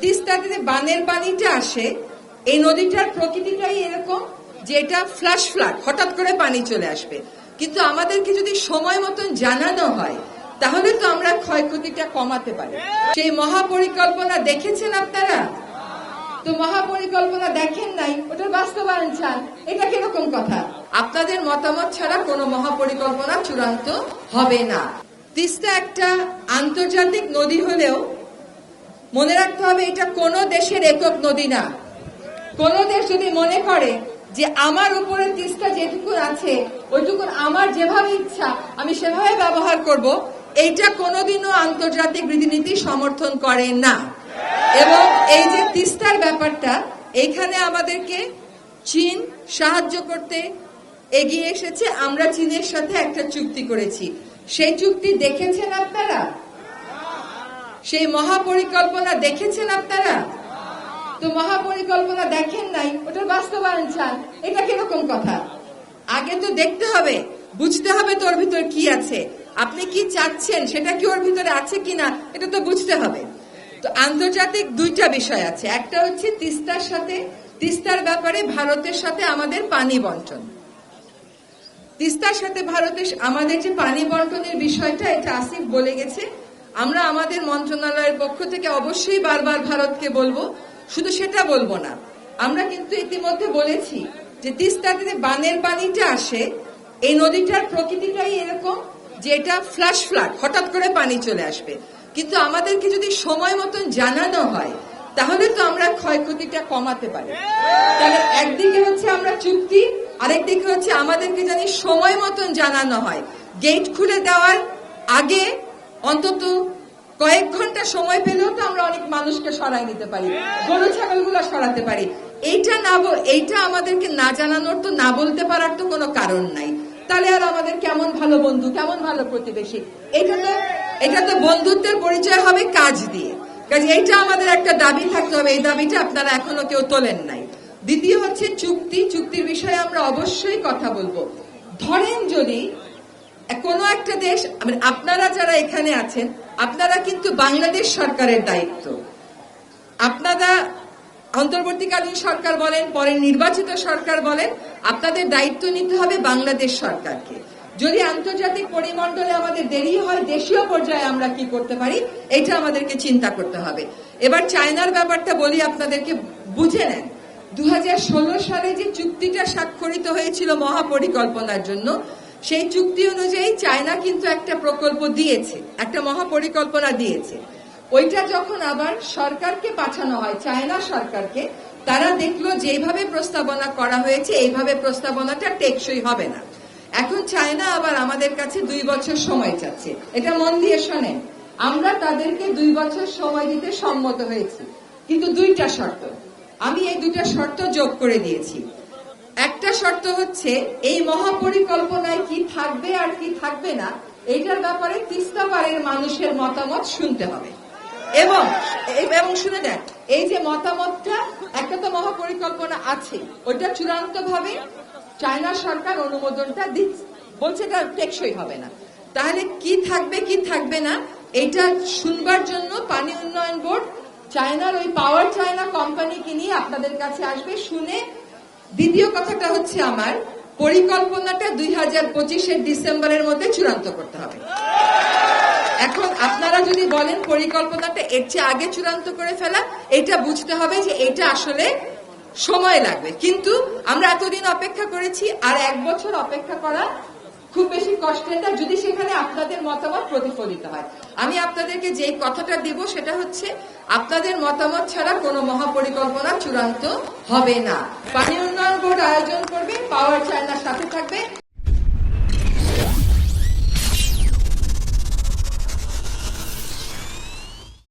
তিস্তাতে বানের পানিটা আসে, এই নদীটার প্রকৃতিটাই এরকম যে এটা ফ্ল্যাশ ফ্লাড, হঠাৎ করে পানি চলে আসবে। কিন্তু আমাদেরকে যদি সময় মতন জানানো হয় তাহলে তো আমরা ক্ষয়ক্ষতিটা কমাতে পারি। সেই মহাপরিকল্পনা দেখেছেন আপনারা? তো মহাপরিকল্পনা দেখেন নাই, ওটা বাস্তবায়ন চান, এটা কিরকম কথা? আপনাদের মতামত ছাড়া কোনো মহাপরিকল্পনা চূড়ান্ত হবে না। তিস্তা একটা আন্তর্জাতিক নদী হলেও মনে রাখতে হবে এটা কোনো দেশের একক নদী না। কোন দেশ যদি মনে করে যে আমার উপরে তিস্তা যেটুকু আছে ওইটুকু আমার যেভাবে ইচ্ছা আমি সেভাবে ব্যবহার করব, এইটা কোনোদিনও আন্তর্জাতিক রীতিনীতি সমর্থন করে না। এবং এই যে তিস্তার ব্যাপারটা, এইখানে আমাদেরকে চীন সাহায্য করতে এগিয়ে এসেছে। আমরা চীনের সাথে একটা চুক্তি করেছি, সেই চুক্তি দেখেছেন আপনারা? সেই মহাপরিকল্পনা দেখেছেন আপনারা? তো মহাপরিকল্পনা দেখেন নাই, ওটা বাস্তবায়ন চান, এটা কিরকম কথা? আগে তো দেখতে হবে, বুঝতে হবে তোর ভিতর কি আছে, আপনি কি চাচ্ছেন সেটা কি ওর ভিতরে আছে কিনা এটা তো বুঝতে হবে। তো আন্তর্জাতিক দুইটা বিষয় আছে, একটা হচ্ছে তিস্তার ব্যাপারে ভারতের সাথে আমাদের পানি বন্টন। তিস্তার সাথে ভারতের আমাদের যে পানি বন্টনের বিষয়টা, এটা আসিফ বলে গেছে। আমরা আমাদের মন্ত্রণালয়ের পক্ষ থেকে অবশ্যই বারবার ভারতকে বলবো, শুধু সেটা বলবো না, আমরা কিন্তু ইতিমধ্যে বলেছি যে তিস্তাতে বানের পানিটা আসে, এই নদীটার প্রকৃতিটাই এরকম যে এটা ফ্ল্যাশ ফ্লাড, হঠাৎ করে পানি চলে আসবে। কিন্তু আমাদেরকে যদি সময় মতন জানানো হয় তাহলে তো আমরা ক্ষয়ক্ষতিটা কমাতে পারি। তাহলে একদিকে হচ্ছে আমরা চুক্তি, আরেকদিকে হচ্ছে আমাদেরকে জানি সময় মতন জানানো হয়। গেট খুলে দেওয়ার আগে অন্তত কয়েক ঘন্টা সময় পেলেও তো আমরা অনেক মানুষকে সরাই নিতে পারি, গরু ছাগলগুলো সরাতে পারি। এইটা আমাদেরকে না জানানোর, তো না বলতে পারার তো কোনো কারণ নাই। তাহলে আর আমাদের কেমন ভালো বন্ধু, কেমন ভালো প্রতিবেশী? এটা তো বন্ধুত্বের পরিচয় হবে কাজ দিয়ে। কাজে এইটা আমাদের একটা দাবি থাকতে হবে, এই দাবিটা আপনারা এখনো কেউ তোলেন নাই। দ্বিতীয় হচ্ছে চুক্তির বিষয়ে আমরা অবশ্যই কথা বলবো। ধরেন যদি কোন একটা দেশ, আপনারা যারা এখানে আছেন আপনারা কিন্তু বাংলাদেশ সরকারের দায়িত্ব, আপনারা অন্তর্বর্তীকালীন সরকার বলেন, পরে নির্বাচিত সরকার বলেন, আপনাদের দায়িত্ব নিতে হবে বাংলাদেশ সরকারকে। যদি আন্তর্জাতিক পরিমণ্ডলে আমাদের দেরি হয়, দেশীয় পর্যায়ে আমরা কি করতে পারি এটা আমাদেরকে চিন্তা করতে হবে। এবার চায়নার ব্যাপারটা বলি আপনাদেরকে, বুঝে নেন। 2016 সালে যে চুক্তিটা স্বাক্ষরিত হয়েছিল মহাপরিকল্পনার জন্য, সেই চুক্তি অনুযায়ী চায়না কিন্তু একটা প্রকল্প দিয়েছে, একটা মহাপরিকল্পনা দিয়েছে। ওইটা যখন আবার সরকারকে পাঠানো হয়, চায়না সরকারকে, তারা দেখলো যেভাবে প্রস্তাবনা করা হয়েছে এইভাবে প্রস্তাবনাটা টেকসই হবে না। এখন চায়না আবার আমাদের কাছে 2 বছর সময় চাচ্ছে। এটা মন দিয়ে শোনেন, আমরা তাদেরকে 2 বছর সময় দিতে সম্মত হয়েছি, কিন্তু 2টা শর্ত। আমি এই 2টা শর্ত যোগ করে দিয়েছি। একটা শর্ত হচ্ছে এই মহাপরিকল্পনায় কি থাকবে আর কি থাকবে না এইটার ব্যাপারে তিস্তা পাড়ের মানুষের মতামত শুনতে হবে। এবং শুনে দেন, এই যে মতামতটা, একটা তো মহাপরিকল্পনা আছে, ওটা চূড়ান্ত ভাবে চায়না সরকার অনুমোদনটা দিচ্ছে, বলছে এটা টেকসই হবে না। তাহলে কি থাকবে কি থাকবে না এটা শুনবার জন্য পানি উন্নয়ন বোর্ড চায়নার ওই পাওয়ার চায়না কোম্পানিকে নিয়ে আপনাদের কাছে আসবে, শুনে। দ্বিতীয় কথাটা হচ্ছে আমার পরিকল্পনাটা 2025-এর ডিসেম্বরের মধ্যে চূড়ান্ত করতে হবে। এখন আপনারা যদি বলেন পরিকল্পনাটা এর চেয়ে আগে চূড়ান্ত করে ফেলা, এটা বুঝতে হবে যে এটা আসলে সময় লাগবে। কিন্তু আমরা এতদিন অপেক্ষা করেছি, আর 1 বছর অপেক্ষা করা খুব বেশি কষ্টের না, যদি সেখানে আপনাদের মতামত প্রতিফলিত হয়। আমি আপনাদেরকে যে কথাটা দেব সেটা হচ্ছে আপনাদের মতামত ছাড়া কোনো মহাপরিকল্পনা চূড়ান্ত হবে না। পানি উন্নয়ন বোর্ড আয়োজন করবে, পাওয়ার চায়নার সাথে থাকবে।